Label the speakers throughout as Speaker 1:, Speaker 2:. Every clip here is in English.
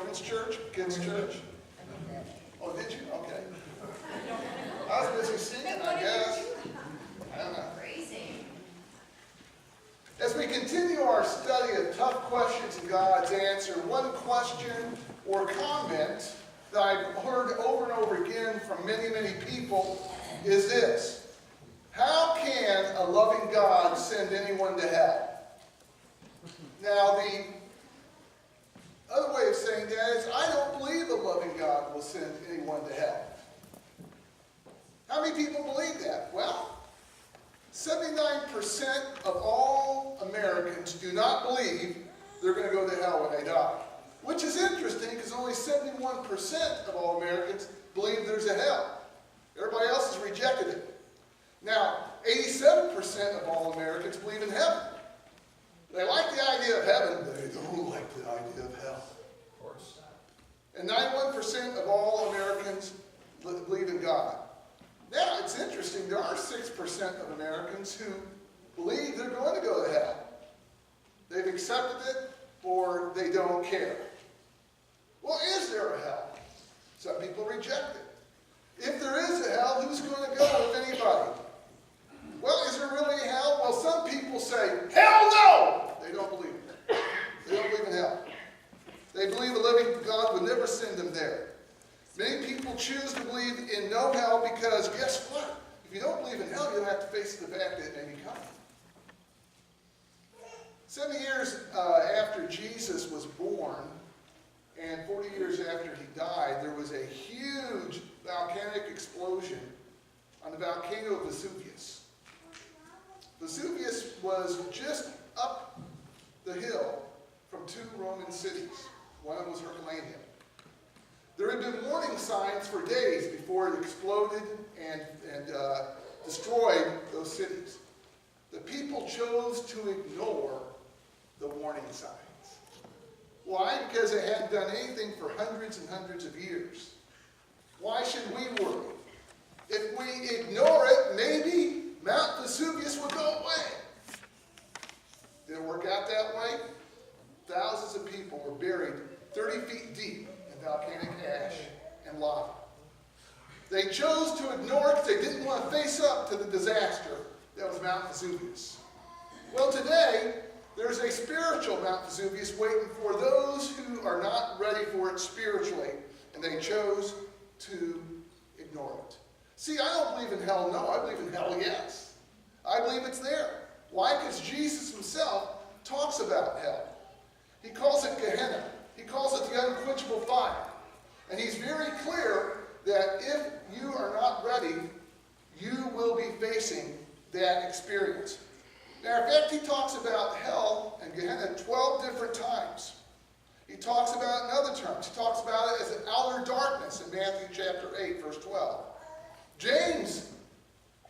Speaker 1: children's church, kids' church? Oh, did you? Okay. I was busy singing, I guess. I don't know. As we continue our study of tough questions and God's answer, one question or comment that I've heard over and over again from many, many people is this: how can a loving God send anyone to hell? Now, the other way of saying that is, I don't believe a loving God will send anyone to hell. How many people believe that? Well, 79% of all Americans do not believe they're going to go to hell when they die. Which is interesting, because only 71% of all Americans believe there's a hell. Everybody else has rejected it. Now, 87% of all Americans believe in heaven. They like the idea of heaven, but they don't like the idea of hell. Of course. And 91% of all Americans believe in God. Now, it's interesting, there are 6% of Americans who believe they're going to go to hell. They've accepted it, or they don't care. Well, is there a hell? Some people reject it. If there is a hell, who's going to go, if anybody? Well, is there really a hell? Well, some people say, hell no! They don't believe it. They don't believe in hell. They believe a living God would never send them there. Many people choose to believe in no hell because, guess what? If you don't believe in hell, you'll have to face the fact that it may be coming. 7 years after Jesus was born, and 40 years after he died, there was a huge volcanic explosion on the volcano of Vesuvius. Vesuvius was just up the hill from two Roman cities. One of them was Herculaneum. There had been warning signs for days before it exploded and destroyed those cities. The people chose to ignore the warning signs. Why? Because it hadn't done anything for hundreds and hundreds of years. Why should we worry? If we ignore it, maybe Mount Vesuvius would go away. Did it work out that way? Thousands of people were buried 30 feet deep in volcanic ash and lava. They chose to ignore it because they didn't want to face up to the disaster that was Mount Vesuvius. Well, today, there's a spiritual Mount Vesuvius waiting for those who are not ready for it spiritually, and they chose to ignore it. See, I don't believe in hell, no. I believe in hell, yes. I believe it's there. Why? Because Jesus himself talks about hell. He calls it Gehenna. He calls it the unquenchable fire. And he's very clear that if you are not ready, you will be facing that experience. Now, in fact, he talks about hell and Gehenna 12 different times. He talks about it in other terms. He talks about it as an outer darkness in Matthew chapter 8, verse 12. James,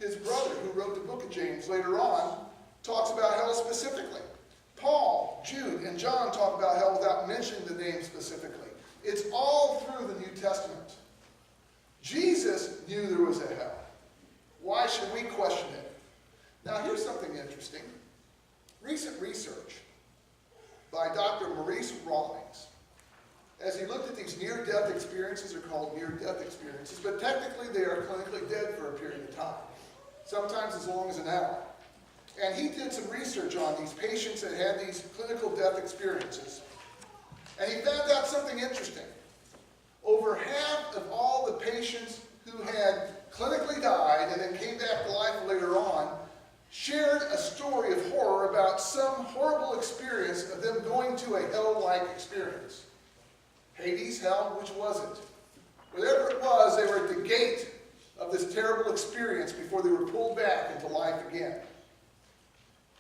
Speaker 1: his brother, who wrote the book of James later on, talks about hell specifically. Paul, Jude, and John talk about hell without mentioning the name specifically. It's all through the New Testament. Jesus knew there was a hell. Why should we question it? Now, here's something interesting. Recent research by Dr. Maurice Rawlings, as he looked at these near-death experiences, are called near-death experiences, but technically they are clinically dead for a period of time, sometimes as long as an hour. And he did some research on these patients that had these clinical death experiences. And he found out something interesting. Over half of all the patients who had clinically died and then came back to life later on shared a story of horror about some horrible experience of them going to a hell-like experience. Hades, hell, which was it? Whatever it was, they were at the gate of this terrible experience before they were pulled back into life again.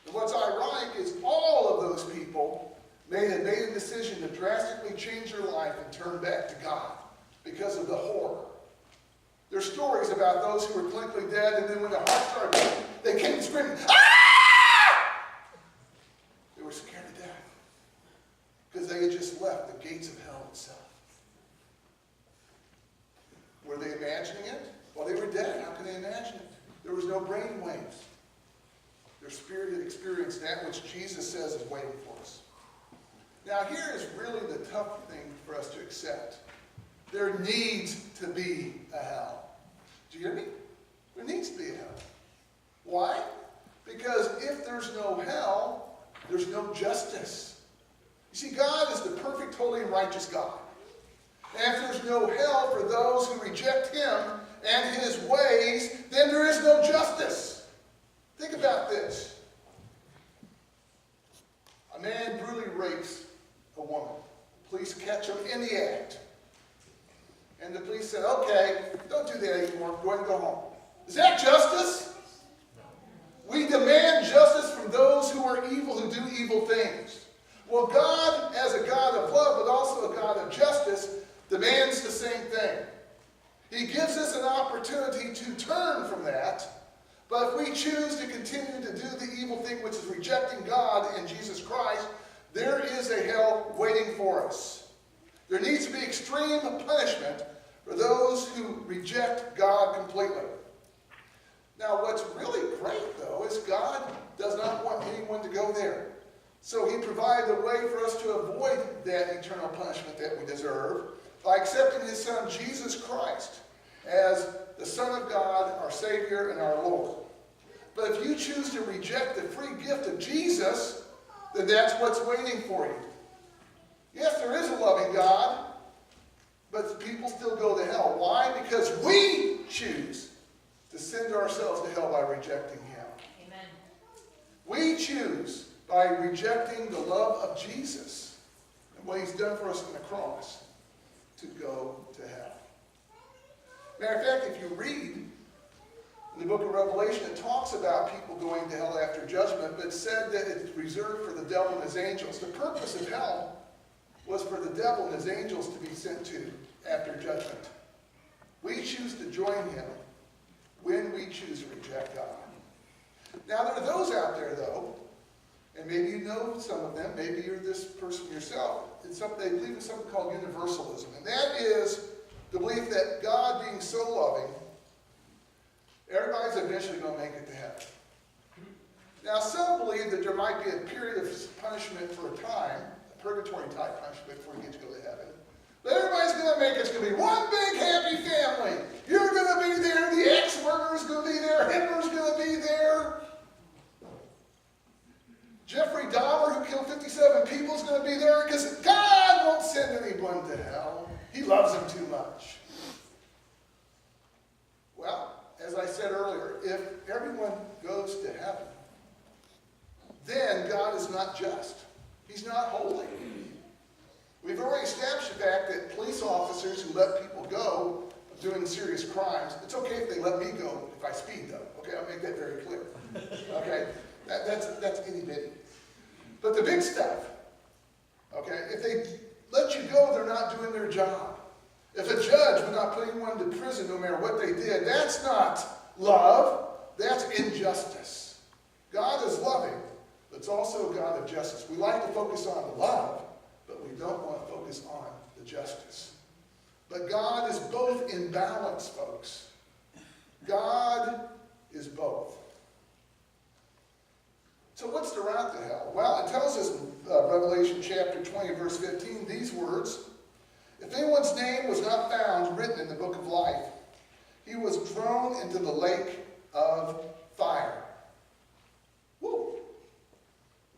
Speaker 1: And what's ironic is all of those people made a decision to drastically change their life and turn back to God because of the horror. There's stories about those who were clinically dead, and then when their heart started beating, they came screaming, "Ah!" They were scared to death because they had just left the gates of hell itself. Were they imagining it? Well, they were dead. How could they imagine it? There was no brain waves. Their spirit had experienced that which Jesus says is waiting for us. Now here is really the tough thing for us to accept. There needs to be a hell. Do you hear me? There needs to be a hell. Why? Because if there's no hell, there's no justice. You see, God is the perfect, holy, and righteous God. And if there's no hell for those who reject Him and His ways, then there is no justice. Think about this. A man brutally rapes a woman. Police catch him in the act. And the police said, okay, don't do that anymore. Go ahead and go home. Is that justice? We demand justice from those who are evil, who do evil things. Well, God, as a God of love, but also a God of justice, demands the same thing. He gives us an opportunity to turn from that. But if we choose to continue to do the evil thing, which is rejecting God and Jesus Christ, there is a hell waiting for us. There needs to be extreme punishment for those who reject God completely. Now, what's really great, though, is God does not want anyone to go there. So He provided a way for us to avoid that eternal punishment that we deserve by accepting His Son, Jesus Christ, as the Son of God, our Savior, and our Lord. But if you choose to reject the free gift of Jesus, then that's what's waiting for you. Yes, there is a loving God, but people still go to hell. Why? Because we choose to send ourselves to hell by rejecting Him.
Speaker 2: Amen.
Speaker 1: We choose by rejecting the love of Jesus and what He's done for us on the cross to go to hell. Matter of fact, if you read in the book of Revelation, it talks about people going to hell after judgment, but it said that it's reserved for the devil and his angels. The purpose of hell was for the devil and his angels to be sent to after judgment. We choose to join him when we choose to reject God. Now, there are those out there, though, and maybe you know some of them, maybe you're this person yourself, they believe in something called universalism, and that is the belief that God being so loving, everybody's eventually going to make it to heaven. Now, some believe that there might be a period of punishment for a time, a purgatory type punishment before you get to go to heaven. But everybody's going to make it. It's going to be one big happy family. You're going to be there. The ex-murderer's going to be there. Hitler's going to be there. Jeffrey Dahmer, who killed 57 people, is going to be there because God won't send anyone to hell. He loves them too much. Well, as I said earlier, if everyone goes to heaven, then God is not just. He's not holy. We've already established the fact that police officers who let people go doing serious crimes, it's okay if they let me go if I speed, though. Okay, I'll make that very clear. Okay, that's itty-bitty. But the big stuff, okay, if they let you go, they're not doing their job. If a judge would not put anyone to prison no matter what they did, that's not love, that's injustice. God is loving, but it's also a God of justice. We like to focus on the love, but we don't want to focus on the justice. But God is both in balance, folks. God is both. So what's the route to hell? Well, it tells us in Revelation chapter 20, verse 15, these words, "If anyone's name was not found written in the book of life, he was thrown into the lake of fire." Woo!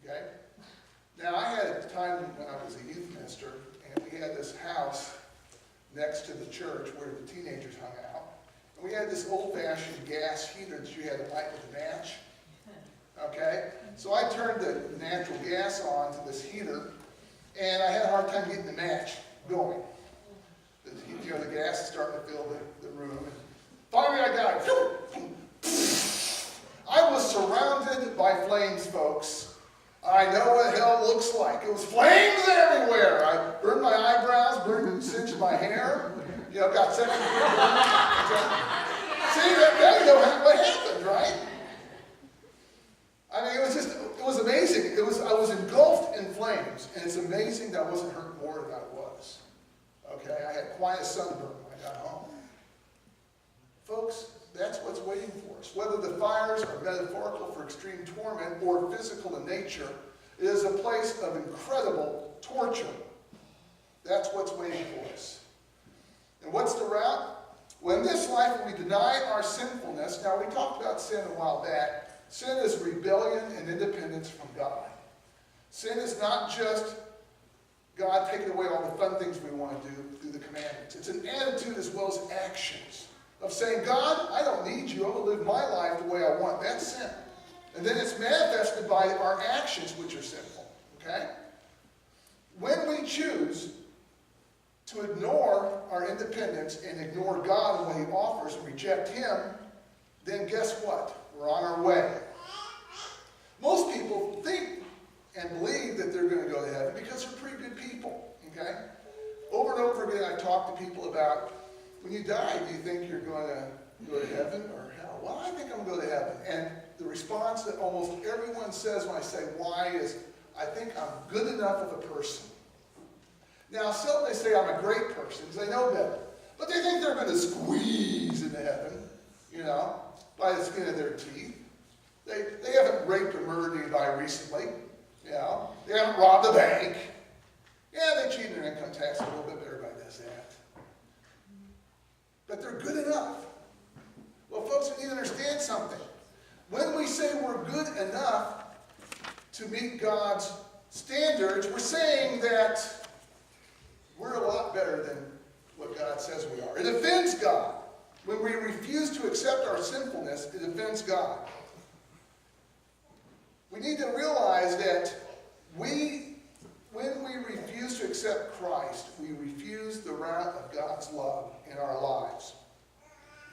Speaker 1: Okay? Now, I had a time when I was a youth minister, and we had this house next to the church where the teenagers hung out. And we had this old-fashioned gas heater that you had to light with a match. Okay? So I turned the natural gas on to this heater, and I had a hard time getting the match going. The gas is starting to fill the room. And finally, I got it. I was surrounded by flames, folks. I know what hell looks like. It was flames everywhere. I burned my eyebrows, singed my hair. Got second degree burn. See, there you know what happened, right? I mean, it was amazing. I was engulfed in flames, and it's amazing that I wasn't hurt more than I was. Okay, I had quite a sunburn when I got home. Folks, that's what's waiting for us. Whether the fires are metaphorical for extreme torment or physical in nature, it is a place of incredible torture. That's what's waiting for us. And what's the route? Well, in this life, when we deny our sinfulness, now we talked about sin a while back. Sin is rebellion and independence from God. Sin is not just God taking away all the fun things we want to do through the commandments. It's an attitude as well as actions of saying, God, I don't need you. I'm going to live my life the way I want. That's sin. And then it's manifested by our actions, which are sinful. Okay? When we choose to ignore our independence and ignore God and what he offers and reject him, then guess what? We're on our way. Most people think and believe that they're going to go to heaven because they're pretty good people. Okay? Over and over again, I talk to people about, when you die, do you think you're going to go to heaven or hell? Well, I think I'm going to go to heaven. And the response that almost everyone says when I say why is, I think I'm good enough of a person. Now, some they say I'm a great person because they know better. But they think they're going to squeeze into heaven, by the skin of their teeth. They haven't raped or murdered anybody recently. They haven't robbed a bank. Yeah, they cheated their income tax a little bit, but everybody does that. But they're good enough. Well, folks, we need to understand something. When we say we're good enough to meet God's standards, we're saying that we're a lot better than what God says we are. It offends God. When we refuse to accept our sinfulness, it offends God. We need to realize that when we refuse to accept Christ, we refuse the route of God's love in our lives.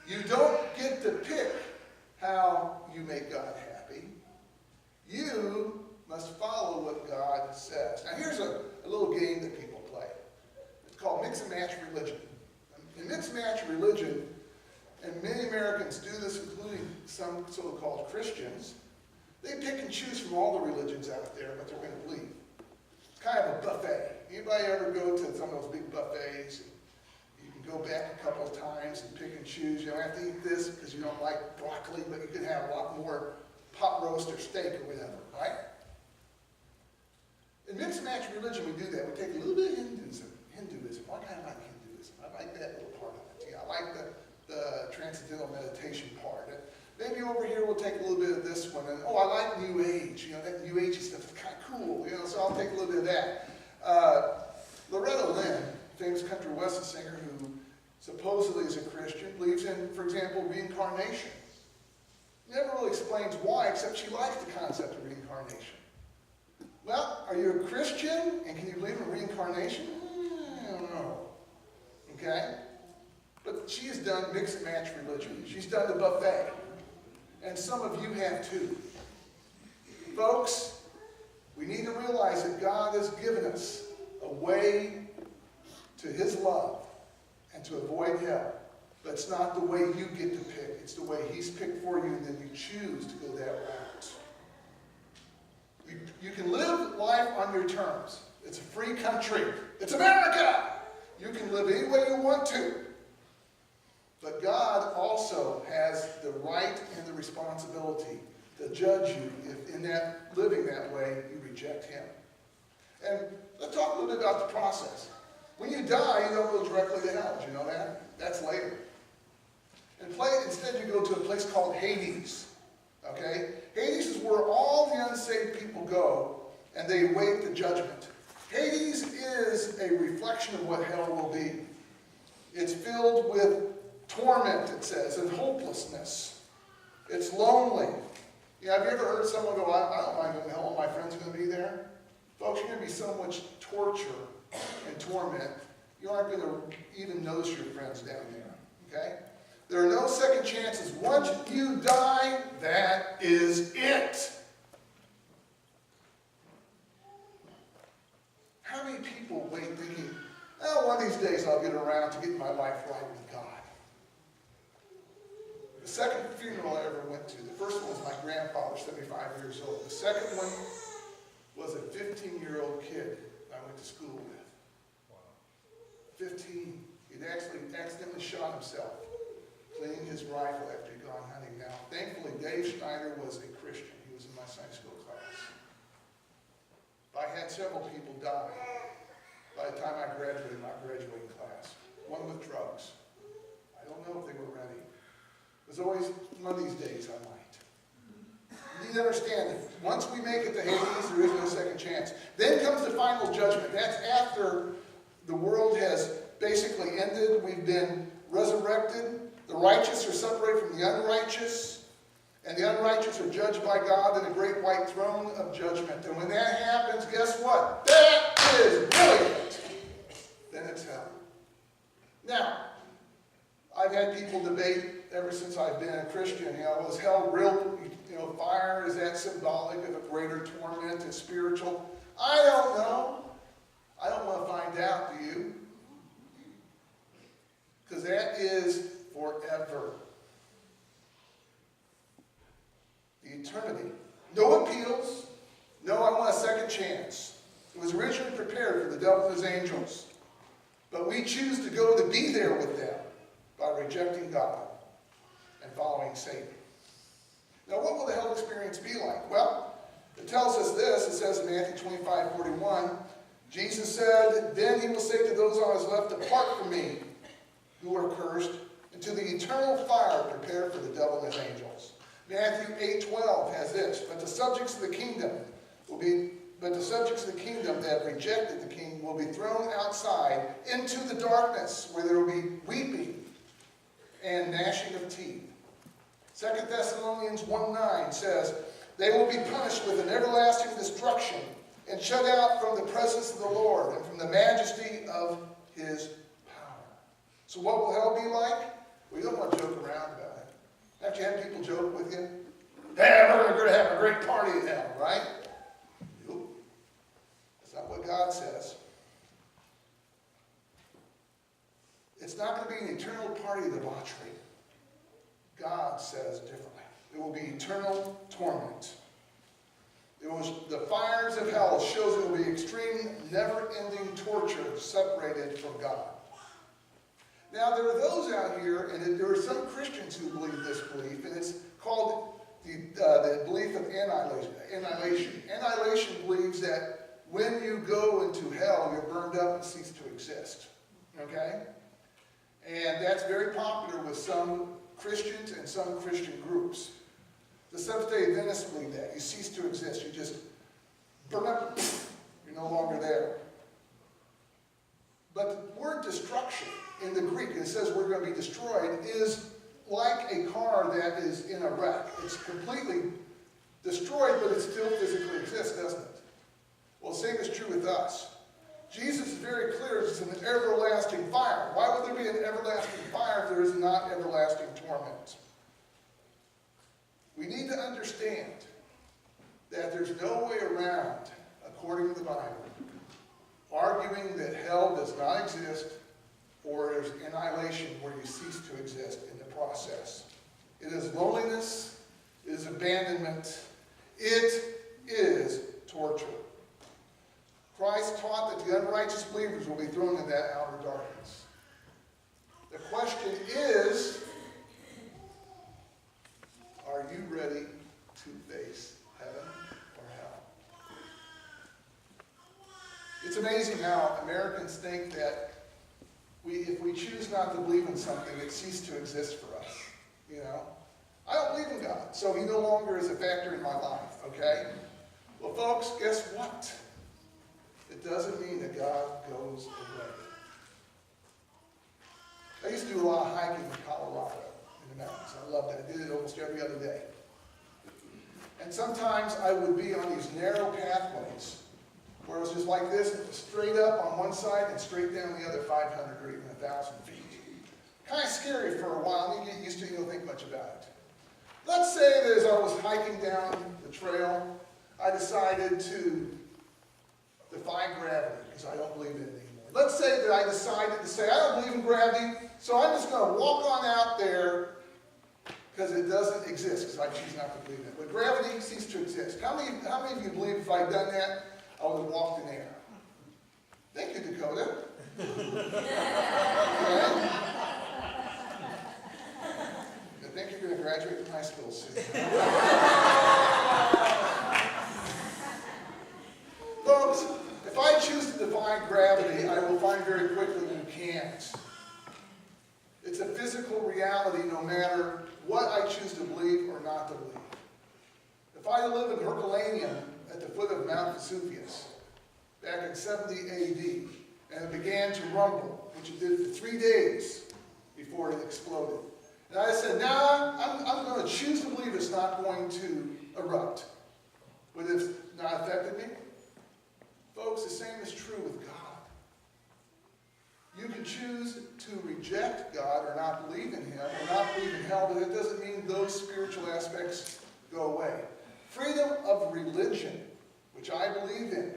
Speaker 1: You don't get to pick how you make God happy. You must follow what God says. Now here's a little game that people play. It's called mix and match religion. In mix and match religion, and many Americans do this, including some so-called Christians, they pick and choose from all the religions out there what they're going to believe. It's kind of a buffet. Anybody ever go to some of those big buffets? You can go back a couple of times and pick and choose. You don't have to eat this because you don't like broccoli, but you can have a lot more pot roast or steak or whatever, right? In mixed and match religion, we do that. We take a little bit of Hinduism. Well, I kind of like Hinduism. I like that little part of it. I like the transcendental meditation part. Maybe over here we'll take a little bit of this one. And, I like New Age. That New Age stuff is kind of cool. So I'll take a little bit of that. Loretta Lynn, famous country western singer who supposedly is a Christian, believes in, for example, reincarnation. Never really explains why, except she likes the concept of reincarnation. Well, are you a Christian and can you believe in reincarnation? I don't know. Okay? But she has done mix and match religion. She's done the buffet. And some of you have too. Folks, we need to realize that God has given us a way to his love and to avoid hell. But it's not the way you get to pick. It's the way he's picked for you, and then you choose to go that route. You can live life on your terms. It's a free country. It's America. You can live any way you want to. But God also has the right and the responsibility to judge you if in that living that way you reject him. And let's talk a little bit about the process. When you die, you don't go directly to hell. Did you know that? That's later. Instead, you go to a place called Hades. Okay? Hades is where all the unsaved people go, and they await the judgment. Hades is a reflection of what hell will be. It's filled with torment, it says, and hopelessness. It's lonely. Have you ever heard someone go, I don't mind going to hell, all my friends are going to be there? Folks, you're going to be so much torture and torment, you aren't going to even notice your friends down there. Okay? There are no second chances. Once you die, that is it. How many people wait thinking, one of these days I'll get around to getting my life right with God? The second funeral I ever went to, the first one was my grandfather, 75 years old. The second one was a 15-year-old kid I went to school with. Wow. 15. He'd actually accidentally shot himself, cleaning his rifle after he'd gone hunting. Now, thankfully, Dave Schneider was a Christian. He was in my Sunday school class. By I had several people die by the time I graduated my graduating class. One with drugs. I don't know if they were ready. There's always one of these days I might. You need to understand that once we make it to Hades, there is no second chance. Then comes the final judgment. That's after the world has basically ended. We've been resurrected. The righteous are separated from the unrighteous. And the unrighteous are judged by God in a great white throne of judgment. And when that happens, guess what? That is brilliant. Then it's hell. Now, I've had people debate ever since I've been a Christian, was hell real? Fire, is that symbolic of a greater torment and spiritual? I don't know. I don't want to find out, do you? Because that is forever. The eternity. No appeals. No, I want a second chance. It was originally prepared for the devil and his angels. But we choose to go to be there with them by rejecting God and following Satan. Now, what will the hell experience be like? Well, it tells us this. It says in Matthew 25:41, Jesus said, "Then he will say to those on his left, depart from me, who are cursed, into the eternal fire prepared for the devil and his angels." Matthew 8:12 has this, but the subjects of the kingdom that have rejected the king will be thrown outside into the darkness, where there will be weeping and gnashing of teeth. 2 Thessalonians 1:9 says, they will be punished with an everlasting destruction and shut out from the presence of the Lord and from the majesty of his power. So what will hell be like? We don't want to joke around about it. Have you had people joke with you? Hey, we're going to have a great party in hell, right? Nope. That's not what God says. It's not going to be an eternal party of debauchery. God says differently. It will be eternal torment. The fires of hell shows it will be extreme, never-ending torture separated from God. Now, there are those out here, and there are some Christians who believe this belief, and it's called the belief of annihilation. Annihilation believes that when you go into hell, you're burned up and cease to exist. Okay? And that's very popular with some Christians and some Christian groups. The Seventh-day Adventists believe that. You cease to exist. You just burn up. You're no longer there. But the word destruction in the Greek, it says we're going to be destroyed, is like a car that is in a wreck. It's completely destroyed, but it still physically exists, doesn't it? Well, the same is true with us. Jesus is very clear, it's an everlasting fire. Why would there be an everlasting fire if there is not everlasting torment? We need to understand that there's no way around, according to the Bible, arguing that hell does not exist or there's annihilation where you cease to exist in the process. It is loneliness, it is abandonment, it is torture. Christ taught that the unrighteous believers will be thrown in that outer darkness. The question is, are you ready to face heaven or hell? It's amazing how Americans think that if we choose not to believe in something, it ceases to exist for us. I don't believe in God, so he no longer is a factor in my life, okay? Well, folks, guess what? It doesn't mean that God goes away. I used to do a lot of hiking in Colorado, in the mountains. I loved it. I did it almost every other day. And sometimes I would be on these narrow pathways where it was just like this, and it was straight up on one side and straight down the other 500 or even 1,000 feet. Kind of scary for a while, and you get used to it, you don't think much about it. Let's say that as I was hiking down the trail, I decided to defy gravity, because I don't believe in it anymore. Let's say that I decided to say, I don't believe in gravity, so I'm just going to walk on out there because it doesn't exist, because I choose not to believe in it. But gravity ceased to exist. How many of you believe if I'd done that, I would have walked in air? Thank you, Dakota. I think you're going to graduate from high school soon. Folks, reality no matter what I choose to believe or not to believe. If I live in Herculaneum at the foot of Mount Vesuvius back in 70 AD, and it began to rumble, which it did for 3 days before it exploded. And I said, nah, I'm going to choose to believe it's not going to erupt. Would it have not affected me? Folks, the same is true with God. You can choose to reject God or not believe in Him or not believe in hell, but it doesn't mean those spiritual aspects go away. Freedom of religion, which I believe in,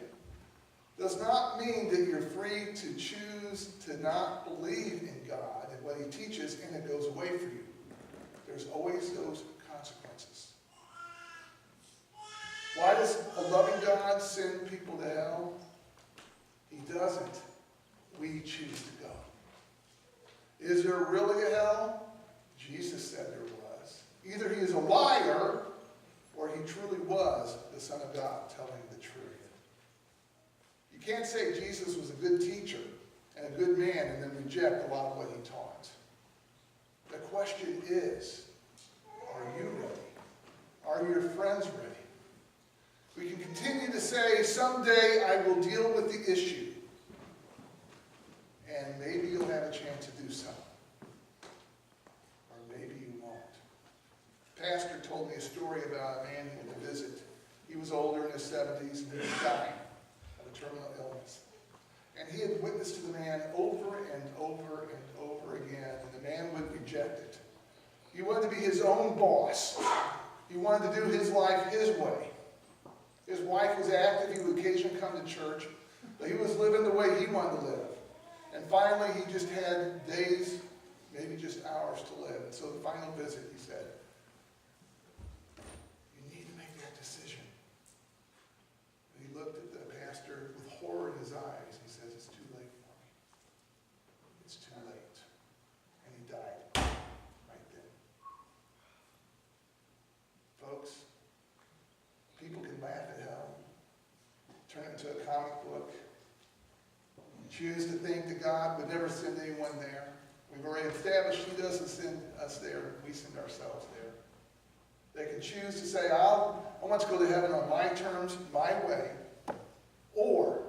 Speaker 1: does not mean that you're free to choose to not believe in God and what He teaches and it goes away for you. There's always those consequences. Why does a loving God send people to hell? He doesn't. We choose to go. Is there really a hell? Jesus said there was. Either He is a liar or He truly was the Son of God telling the truth. You can't say Jesus was a good teacher and a good man and then reject a lot of what He taught. The question is, are you ready? Are your friends ready? We can continue to say, someday I will deal with the issue. And maybe you'll have a chance to do so. Or maybe you won't. Pastor told me a story about a man he went to visit. He was older in his 70s and he was dying of a terminal illness. And he had witnessed to the man over and over and over again, and the man would reject it. He wanted to be his own boss. He wanted to do his life his way. His wife was active. He would occasionally come to church, but he was living the way he wanted to live. And finally, he just had days, maybe just hours to live. And so the final visit, he said, you need to make that decision. And he looked at the pastor with horror in his eyes. He says, it's too late for me. It's too late. And he died right then. Folks, people can laugh at hell, turn it into a comic book, choose to think that God would never send anyone there. We've already established He doesn't send us there. We send ourselves there. They can choose to say, I want to go to heaven on my terms, my way. Or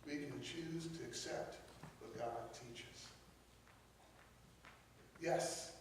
Speaker 1: we can choose to accept what God teaches. Yes,